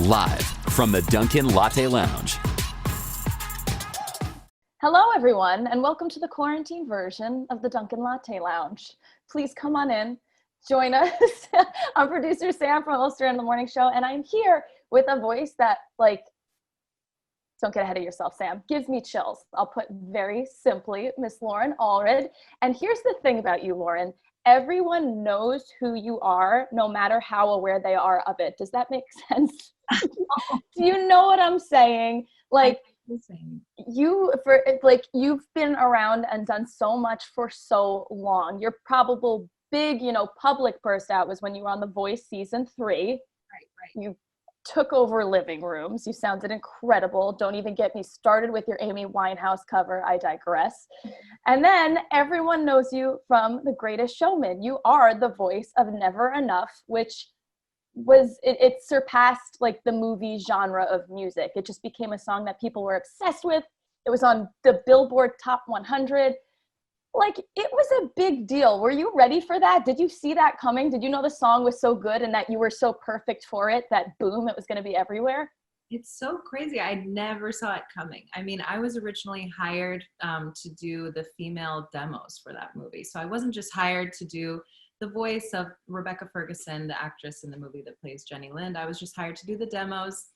live from the Dunkin Latte Lounge. Hello, everyone, and welcome to the quarantine version of the Dunkin Latte Lounge. Please come on in, join us. I'm producer Sam from Ulster in the Morning Show, and I'm here with a voice that, don't get ahead of yourself, Sam, gives me chills. I'll put very simply, Miss Loren Allred. And here's the thing about you, Loren. Everyone knows who you are, no matter how aware they are of it. Does that make sense? Do you know what I'm saying? You've been around and done so much for so long. Your probable big, public burst out was when you were on The Voice season 3. Right. You took over living rooms. You sounded incredible. Don't even get me started with your Amy Winehouse cover. I digress. And then everyone knows you from The Greatest Showman. You are the voice of Never Enough, which was, it surpassed the movie genre of music. It just became a song that people were obsessed with. It was on the Billboard Top 100. It was a big deal. Were you ready for that? Did you see that coming? Did you know the song was so good and that you were so perfect for it that boom, it was going to be everywhere? It's so crazy. I never saw it coming. I mean, I was originally hired to do the female demos for that movie. So I wasn't just hired to do the voice of Rebecca Ferguson, the actress in the movie that plays Jenny Lind. I was just hired to do the demos.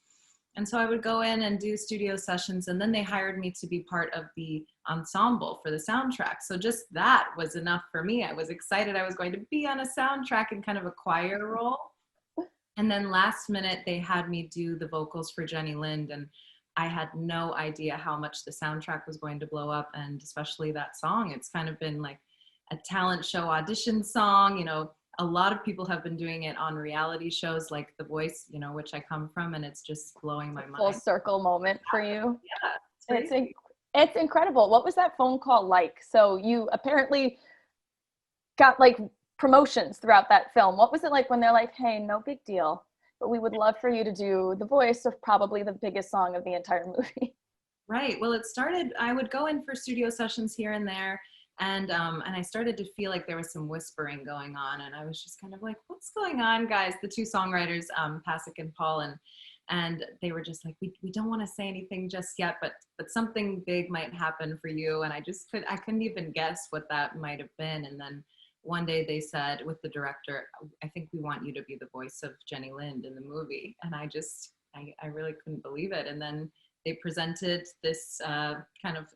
And so I would go in and do studio sessions, and then they hired me to be part of the ensemble for the soundtrack. So just that was enough for me. I was excited I was going to be on a soundtrack in kind of a choir role. And then last minute, they had me do the vocals for Jenny Lind, and I had no idea how much the soundtrack was going to blow up, and especially that song. It's kind of been like a talent show audition song. A lot of people have been doing it on reality shows like The Voice, which I come from, and it's just blowing my mind. Full circle moment for you. Yeah, it's incredible. What was that phone call like? So you apparently got promotions throughout that film. What was it like when they're like, hey, no big deal, but we would love for you to do the voice of probably the biggest song of the entire movie? Right. Well, it started, I would go in for studio sessions here and there. And I started to feel like there was some whispering going on, and I was just kind of like, what's going on, guys? The two songwriters, Pasek and Paul, and they were just like, we don't want to say anything just yet, but something big might happen for you. And I couldn't even guess what that might have been. And then one day they said with the director, I think we want you to be the voice of Jenny Lind in the movie. And I really couldn't believe it. And then they presented this kind of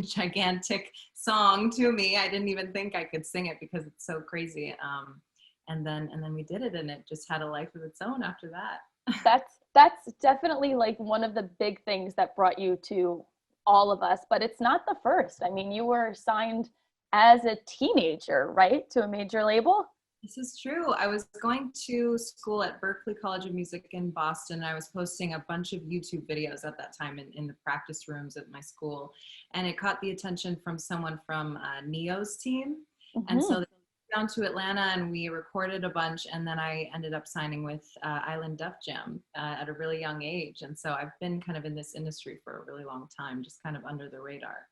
gigantic song to me. I didn't even think I could sing it because it's so crazy. And then we did it, and it just had a life of its own after that. That's definitely one of the big things that brought you to all of us, but it's not the first. I mean, you were signed as a teenager, right, to a major label? This is true. I was going to school at Berklee College of Music in Boston. I was posting a bunch of YouTube videos at that time in the practice rooms at my school. And it caught the attention from someone from Neo's team. Mm-hmm. And so they went down to Atlanta and we recorded a bunch. And then I ended up signing with Island Def Jam at a really young age. And so I've been kind of in this industry for a really long time, just kind of under the radar.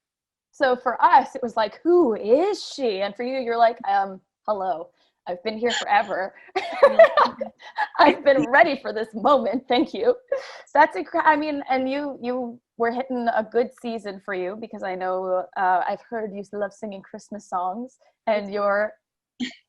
So for us, it was like, who is she? And for you, you're like, hello. I've been here forever. I've been ready for this moment. Thank you. That's incredible. I mean, and you were hitting a good season for you, because I know I've heard you love singing Christmas songs, and you're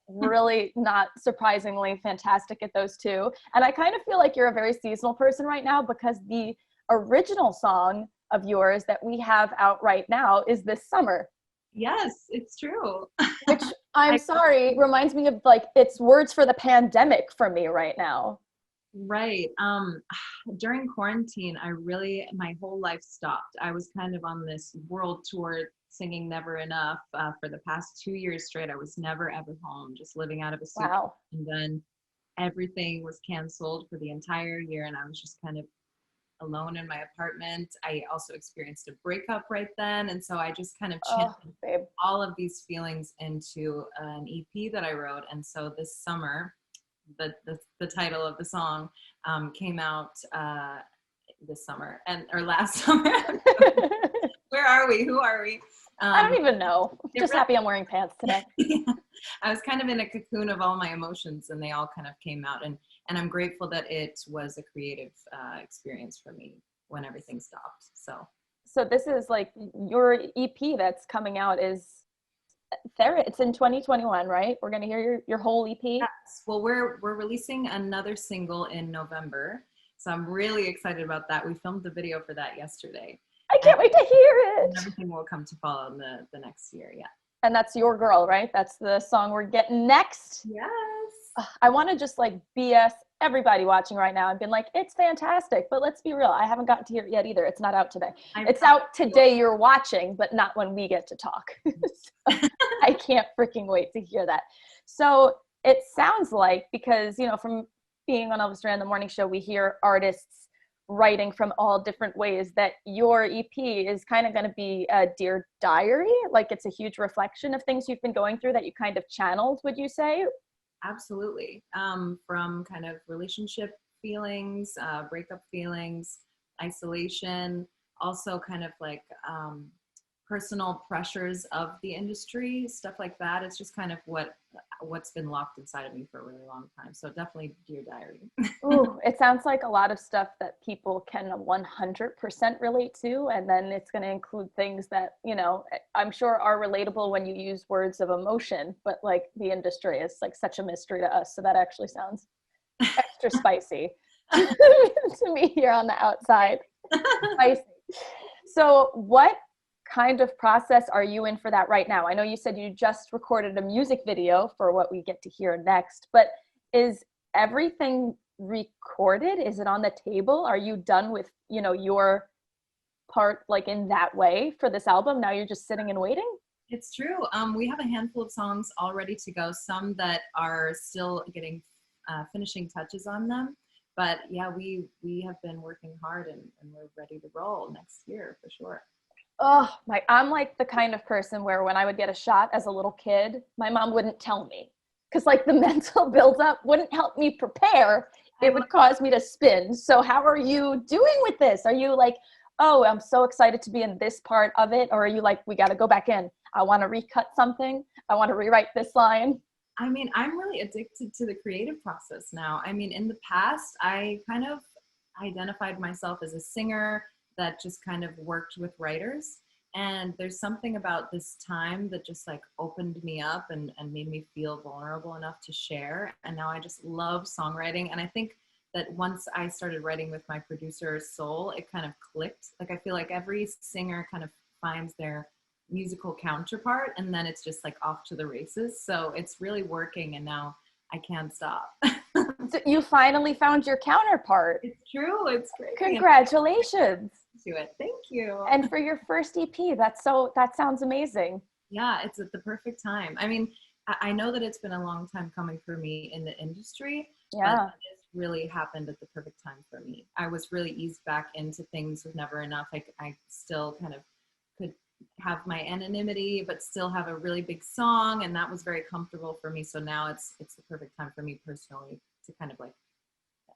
really, not surprisingly, fantastic at those too. And I kind of feel like you're a very seasonal person right now, because the original song of yours that we have out right now is This Summer. Yes, it's true. Which, I'm sorry, reminds me of it's words for the pandemic for me right now. Right. During quarantine, my whole life stopped. I was kind of on this world tour singing Never Enough for the past 2 years straight. I was never ever home, just living out of a suitcase. Wow. And then everything was canceled for the entire year, and I was just kind of alone in my apartment. I also experienced a breakup right then. And so I just kind of channeled all of these feelings into an EP that I wrote. And so this summer, the title of the song came out this summer or last summer. Where are we? Who are we? I don't even know. I'm just happy I'm wearing pants today. Yeah. I was kind of in a cocoon of all my emotions, and they all kind of came out. And And I'm grateful that it was a creative experience for me when everything stopped. So this is like your EP that's coming out is there. It's in 2021, right? We're gonna hear your whole EP. Yes. Well, we're releasing another single in November, so I'm really excited about that. We filmed the video for that yesterday. I can't wait to hear it. And everything will come to follow in the next year. Yeah. And that's Your Girl, right? That's the song we're getting next. Yes. I want to just like BS everybody watching right now and been like, it's fantastic, but let's be real. I haven't gotten to hear it yet either. It's not out today. It's out today you're watching, but not when we get to talk. So I can't freaking wait to hear that. So it sounds like, because, you know, from being on Elvis Duran, the morning show, we hear artists writing from all different ways, that your EP is kind of going to be a Dear Diary. Like it's a huge reflection of things you've been going through that you kind of channeled, would you say? Absolutely. From kind of relationship feelings, breakup feelings, isolation, also kind of like personal pressures of the industry, stuff like that. It's just kind of what's been locked inside of me for a really long time. So definitely Dear Diary. Ooh, it sounds like a lot of stuff that people can 100% relate to. And then it's going to include things that, you know, I'm sure are relatable when you use words of emotion, but like the industry is like such a mystery to us. So that actually sounds extra spicy to me here on the outside. Spicy. So what kind of process are you in for that right now? I know you said you just recorded a music video for what we get to hear next, but is everything recorded? Is it on the table? Are you done with, you know, your part like in that way for this album? Now you're just sitting and waiting? It's true. We have a handful of songs all ready to go, some that are still getting finishing touches on them. But yeah, we have been working hard and we're ready to roll next year for sure. Oh my, I'm like the kind of person where when I would get a shot as a little kid, my mom wouldn't tell me because like the mental buildup wouldn't help me prepare. It would cause me to spin. So how are you doing with this? Are you like, oh, I'm so excited to be in this part of it? Or are you like, we got to go back in. I want to recut something. I want to rewrite this line. I mean, I'm really addicted to the creative process now. I mean, in the past, I kind of identified myself as a singer that just kind of worked with writers. And there's something about this time that just like opened me up and made me feel vulnerable enough to share. And now I just love songwriting. And I think that once I started writing with my producer, Soul, it kind of clicked. Like I feel like every singer kind of finds their musical counterpart and then it's just like off to the races. So it's really working and now I can't stop. So you finally found your counterpart. It's true. It's great. Congratulations. To it. Thank you. And for your first EP, that sounds amazing. Yeah, it's at the perfect time. I mean, I know that it's been a long time coming for me in the industry. Yeah. But this really happened at the perfect time for me. I was really eased back into things with Never Enough. I still kind of could have my anonymity, but still have a really big song. And that was very comfortable for me. So now it's the perfect time for me personally to kind of like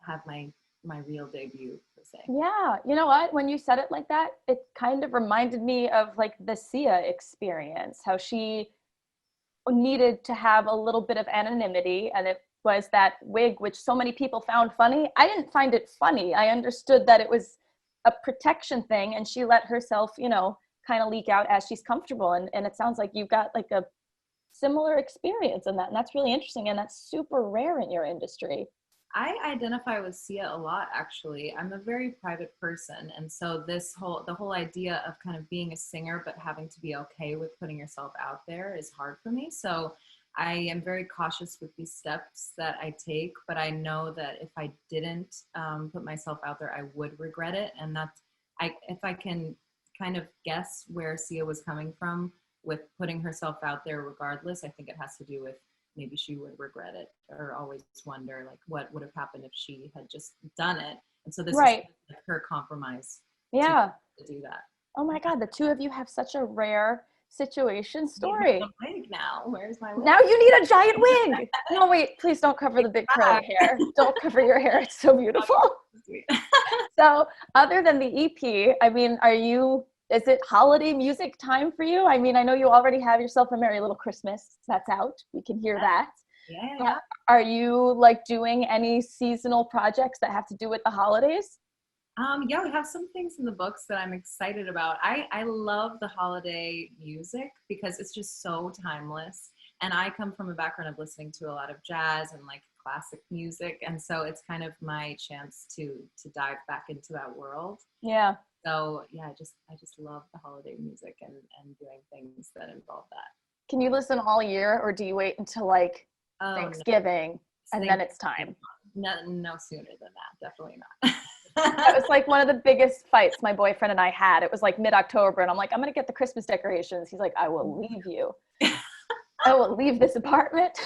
have my real debut per se. Yeah, you know what? When you said it like that, it kind of reminded me of like the Sia experience, how she needed to have a little bit of anonymity, and it was that wig, which so many people found funny. I didn't find it funny. I understood that it was a protection thing, and she let herself, you know, kind of leak out as she's comfortable. And it sounds like you've got like a similar experience in that, and that's really interesting, and that's super rare in your industry. I identify with Sia a lot, actually. I'm a very private person. And so the whole idea of kind of being a singer, but having to be okay with putting yourself out there is hard for me. So I am very cautious with these steps that I take, but I know that if I didn't put myself out there, I would regret it. And if I can kind of guess where Sia was coming from with putting herself out there regardless, I think it has to do with maybe she would regret it or always wonder like what would have happened if she had just done it. And so this is like her compromise to do that. Oh my God, the two of you have such a rare situation story. Wig now. Where's my wig? Now you need a giant wig. No, wait, please don't cover the big curly hair. Don't cover your hair. It's so beautiful. So other than the EP, I mean, is it holiday music time for you? I mean, I know you already have yourself a Merry Little Christmas. That's out. We can hear that. Yeah. Are you like doing any seasonal projects that have to do with the holidays? Yeah, we have some things in the books that I'm excited about. I love the holiday music because it's just so timeless. And I come from a background of listening to a lot of jazz and like classic music. And so it's kind of my chance to dive back into that world. Yeah. So yeah, I just love the holiday music and doing things that involve that. Can you listen all year, or do you wait until like Oh, Thanksgiving and then it's time? No sooner than that. Definitely not. That was like one of the biggest fights my boyfriend and I had. It was like mid-October and I'm like, I'm going to get the Christmas decorations. He's like, I will leave you. I will leave this apartment.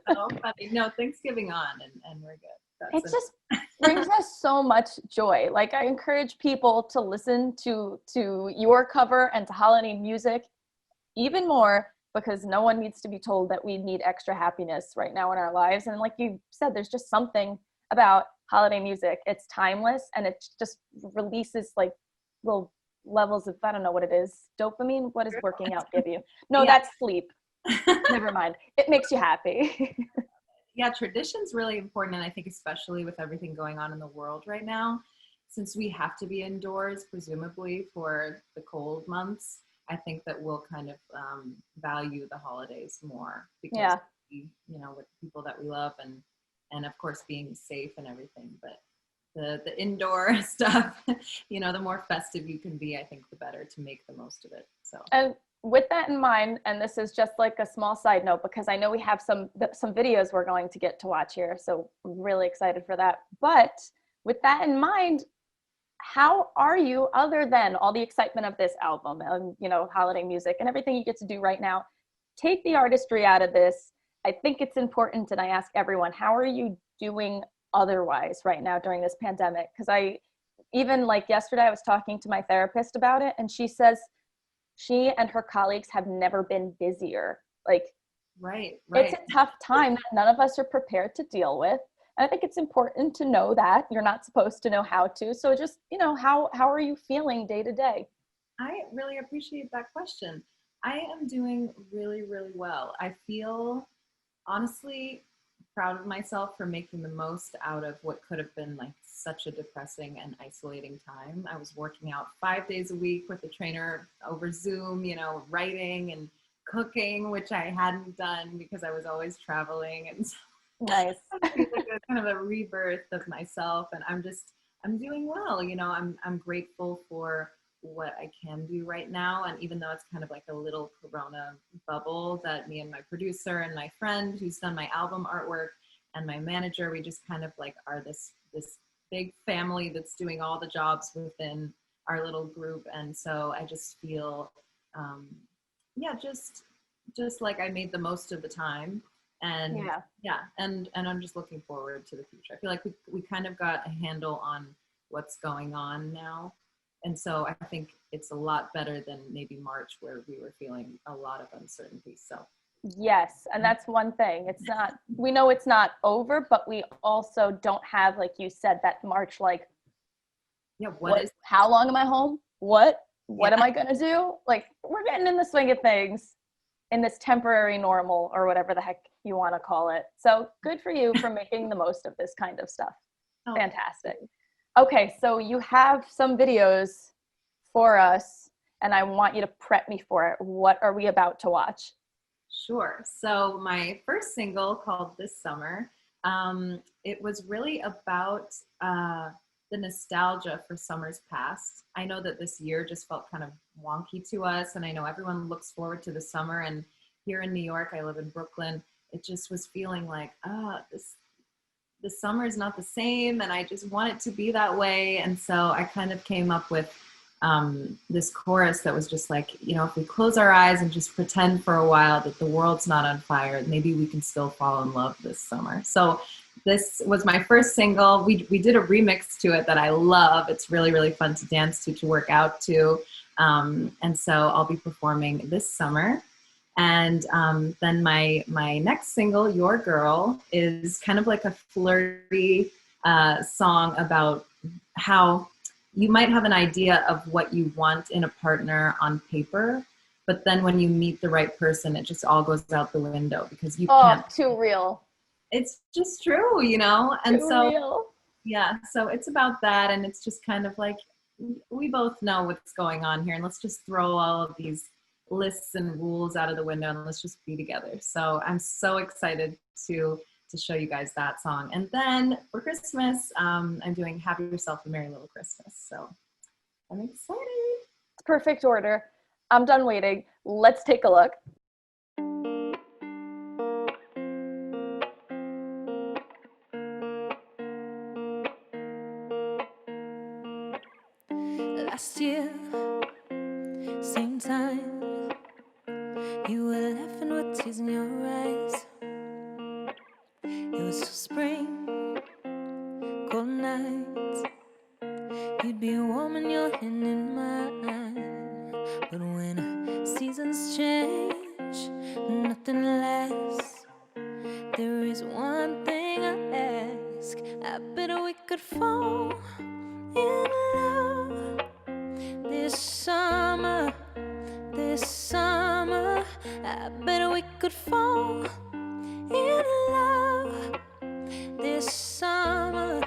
So funny. No, Thanksgiving on and we're good. It just brings us so much joy. Like, I encourage people to listen to your cover and to holiday music even more, because no one needs to be told that we need extra happiness right now in our lives. And like you said, there's just something about holiday music. It's timeless, and it just releases like little levels of, I don't know what it is. Dopamine? What does working out give you? No, that's sleep. Never mind. It makes you happy. Yeah, tradition's really important. And I think especially with everything going on in the world right now, since we have to be indoors, presumably for the cold months, I think that we'll kind of value the holidays more because with people that we love and of course being safe and everything. But the indoor stuff, the more festive you can be, I think the better to make the most of it. So. And with that in mind, and this is just like a small side note, because I know we have some videos we're going to get to watch here, so I'm really excited for that. But with that in mind, how are you, other than all the excitement of this album and holiday music and everything you get to do right now? Take the artistry out of this. I think it's important, and I ask everyone, how are you doing otherwise right now during this pandemic? Because even like yesterday, I was talking to my therapist about it, and she says she and her colleagues have never been busier. Like, right. It's a tough time that none of us are prepared to deal with. And I think it's important to know that you're not supposed to know how to. So just, how are you feeling day to day? I really appreciate that question. I am doing really, really well. I feel honestly proud of myself for making the most out of what could have been like such a depressing and isolating time. I was working out 5 days a week with a trainer over Zoom, writing and cooking, which I hadn't done because I was always traveling. And so nice. It's like a kind of a rebirth of myself, and I'm doing well. I'm grateful for what I can do right now. And even though it's kind of like a little Corona bubble that me and my producer and my friend who's done my album artwork and my manager, we just kind of like are this big family that's doing all the jobs within our little group. And so I just feel, just like I made the most of the time. And and I'm just looking forward to the future. I feel like we kind of got a handle on what's going on now. And so I think it's a lot better than maybe March, where we were feeling a lot of uncertainty. So yes, and that's one thing. We know it's not over, but we also don't have, like you said, that March, like, how long am I home? What am I going to do? Like, we're getting in the swing of things in this temporary normal, or whatever the heck you want to call it. So good for you for making the most of this kind of stuff. Oh. Fantastic. Okay, so you have some videos for us, and I want you to prep me for it. What are we about to watch? Sure. So my first single, called This Summer, it was really about the nostalgia for summers past. I know that this year just felt kind of wonky to us, and I know everyone looks forward to the summer. And here in New York, I live in Brooklyn, it just was feeling like, the summer is not the same, and I just want it to be that way. And so I kind of came up with this chorus that was just like, if we close our eyes and just pretend for a while that the world's not on fire, maybe we can still fall in love this summer. So this was my first single. We did a remix to it that I love. It's really, really fun to dance to work out to. And so I'll be performing this summer. And then my next single, Your Girl, is kind of like a flirty song about how you might have an idea of what you want in a partner on paper, But then when you meet the right person, it just all goes out the window because you Oh, can't. too real. It's just true, you know? And Too so, real. yeah, so it's about that. And it's just kind of like, we both know what's going on here. And let's just throw all of these lists and rules out of the window and let's just be together. So I'm so excited to show you guys that song. And then for Christmas, I'm doing Have Yourself a Merry Little Christmas. So I'm excited. It's perfect order. I'm done waiting. Let's take a look. Last year, same time, you were laughing with tears in your eyes. It was so spring, cold nights. You'd be warm in your hand in mine. But when seasons change, nothing lasts. There is one thing I ask. I bet we could fall in love this summer. I bet we could fall in love this summer.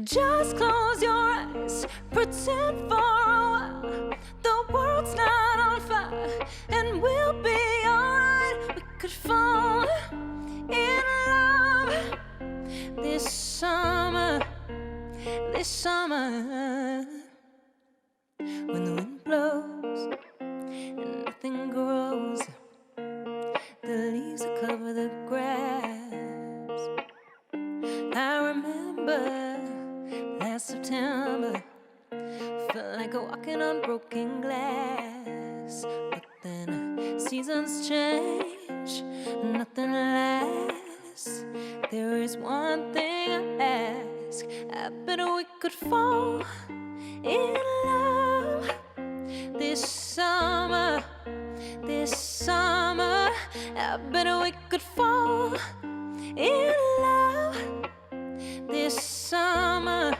Just close your eyes, pretend for a while the world's not on fire, and we'll be alright. We could fall in love this summer. When the wind blows and nothing grows, the leaves cover the grass. I remember last September, felt like walking on broken glass. But then seasons change, nothing lasts. There is one thing I ask. I bet we could fall in love this summer. I bet we could fall in love this summer.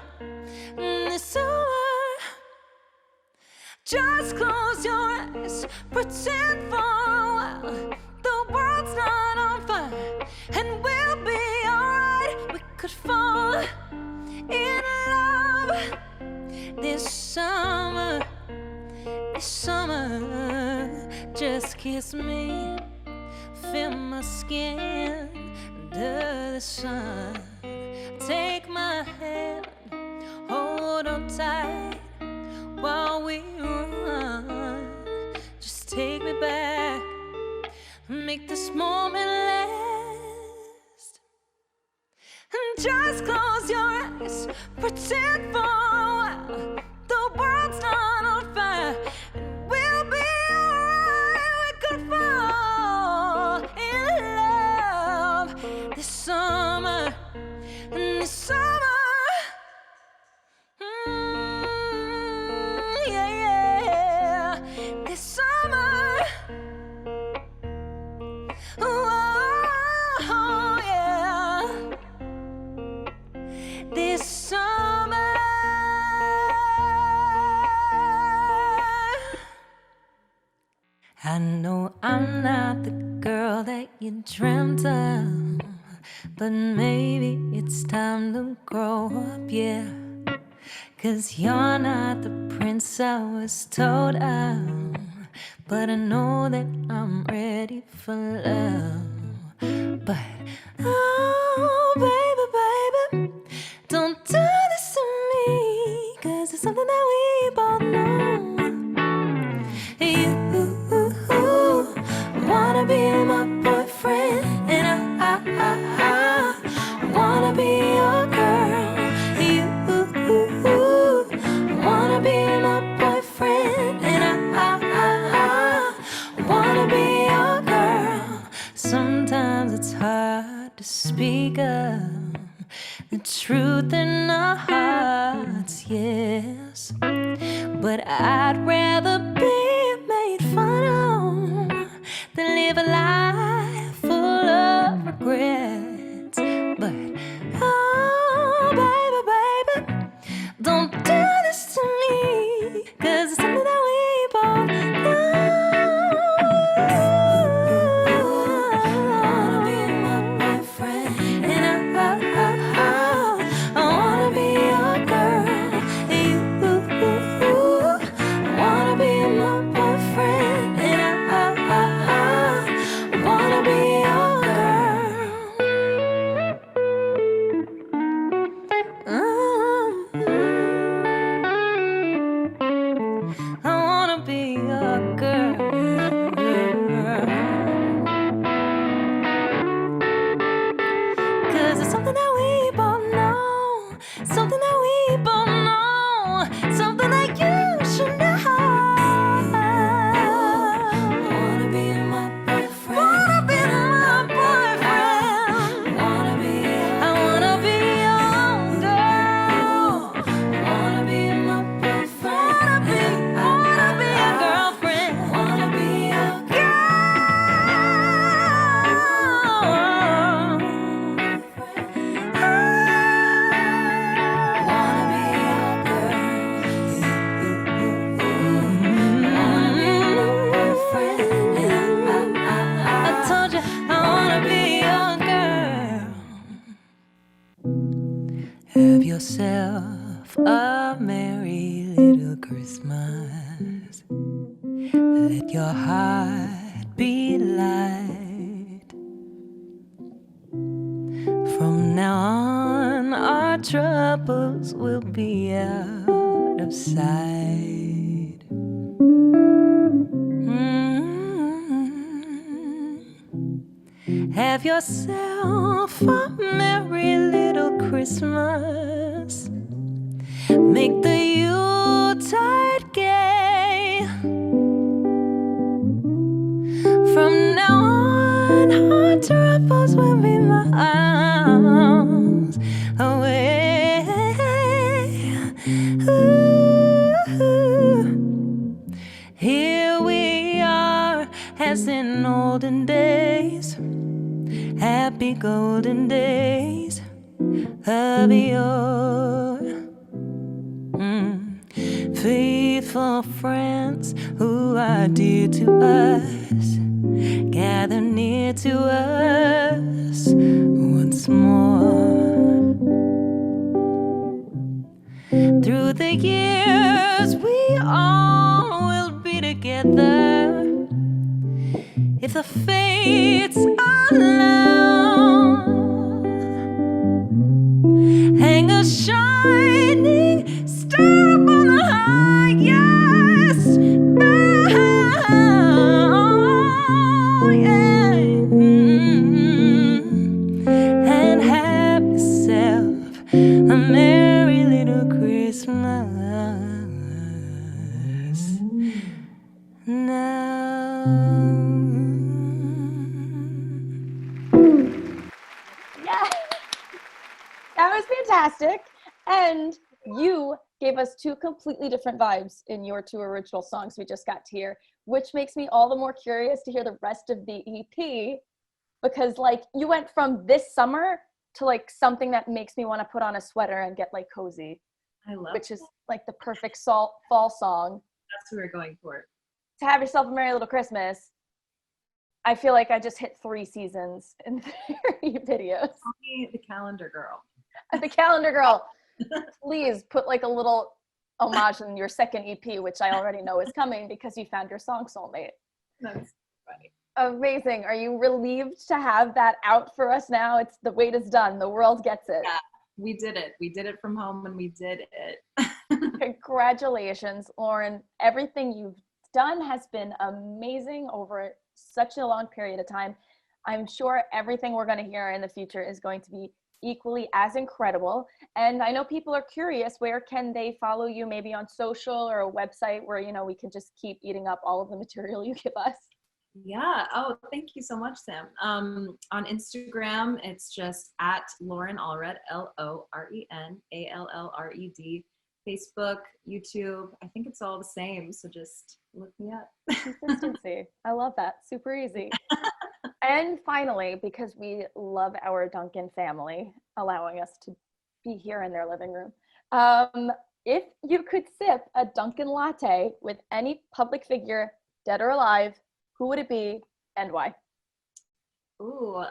Just close your eyes, pretend for a while the world's not on fire, and we'll be alright. We could fall in love this summer. Just kiss me, feel my skin under the sun. Take my hand, hold on tight while we run. Just take me back, make this moment last. And just close your eyes, pretend for a while the world's not on fire, and we'll be alright. We could fall in love this summer. Yeah, this summer. Oh, yeah, this summer. I know I'm not the girl that you dreamt of, but maybe it's time to grow up, yeah. 'Cause you're not the prince I was told of, but I know that I'm ready for love. But, oh, baby, don't do this to me, 'cause it's something that we both know. You wanna be my boyfriend, and I wanna be your girl. You wanna be my boyfriend, and I wanna be your girl. Sometimes it's hard to speak of the truth in our hearts, yes, but I'd rather be made fun of than live a life full of regrets. But, oh, baby, don't do this to me, 'cause Have yourself a merry little Christmas. Let your heart be light. From now on, our troubles will be out of sight. Have yourself a merry little Christmas. Make the Yuletide gay. From now on, our troubles will be miles away. Ooh. Here we are, as in olden days, happy golden days of yore. Faithful friends who are dear to us, gather near to us once more. Through the years we all will be together, if the fates allow. Hang a shining star upon the highest bough, yeah. And have yourself a merry little Christmas now. Yeah. That was fantastic. And you gave us two completely different vibes in your two original songs we just got to hear, which makes me all the more curious to hear the rest of the EP, because like you went from this summer to like something that makes me want to put on a sweater and get like cozy. I love which is like the perfect fall song. That's what we're going for. To Have Yourself a Merry Little Christmas, I feel like I just hit 3 seasons in 3 videos. Call me the calendar girl. The calendar girl. Please put like a little homage in your second EP, which I already know is coming because you found your song soulmate. That's funny. Amazing. Are you relieved to have that out for us now? It's the wait is done. The world gets it. Yeah, we did it. We did it from home and we did it. Congratulations, Loren. Everything you've done has been amazing over such a long period of time. I'm sure everything we're going to hear in the future is going to be equally as incredible. And I know people are curious, where can they follow you, maybe on social or a website where, you know, we can just keep eating up all of the material you give us? Yeah. Oh, thank you so much, Sam. On Instagram, it's just at Loren Allred, LorenAllred. Facebook, YouTube, I think it's all the same. So just look me up. Consistency. I love that. Super easy. And finally, because we love our Dunkin family, allowing us to be here in their living room. If you could sip a Dunkin latte with any public figure, dead or alive, who would it be and why? Ooh,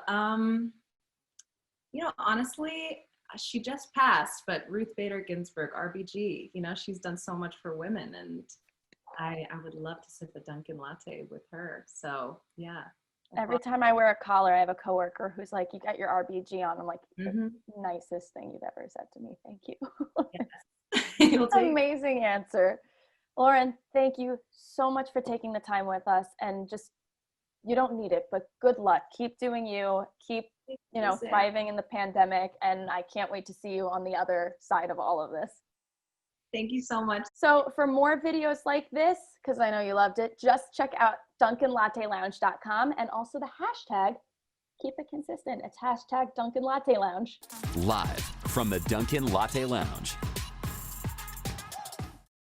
honestly, she just passed, but Ruth Bader Ginsburg, RBG, she's done so much for women, and I would love to sip a Dunkin latte with her. So yeah. Every time I wear a collar, I have a coworker who's like, "You got your RBG on." I'm like, the nicest thing you've ever said to me. Thank you. Yes. Amazing answer. Loren, thank you so much for taking the time with us, and just, you don't need it, but good luck. Keep doing you. Keep, thriving in the pandemic, and I can't wait to see you on the other side of all of this. Thank you so much. So for more videos like this, because I know you loved it, just check out DunkinLatteLounge.com, and also the hashtag, keep it consistent. It's hashtag Dunkin Latte Lounge. Live from the Dunkin Latte Lounge.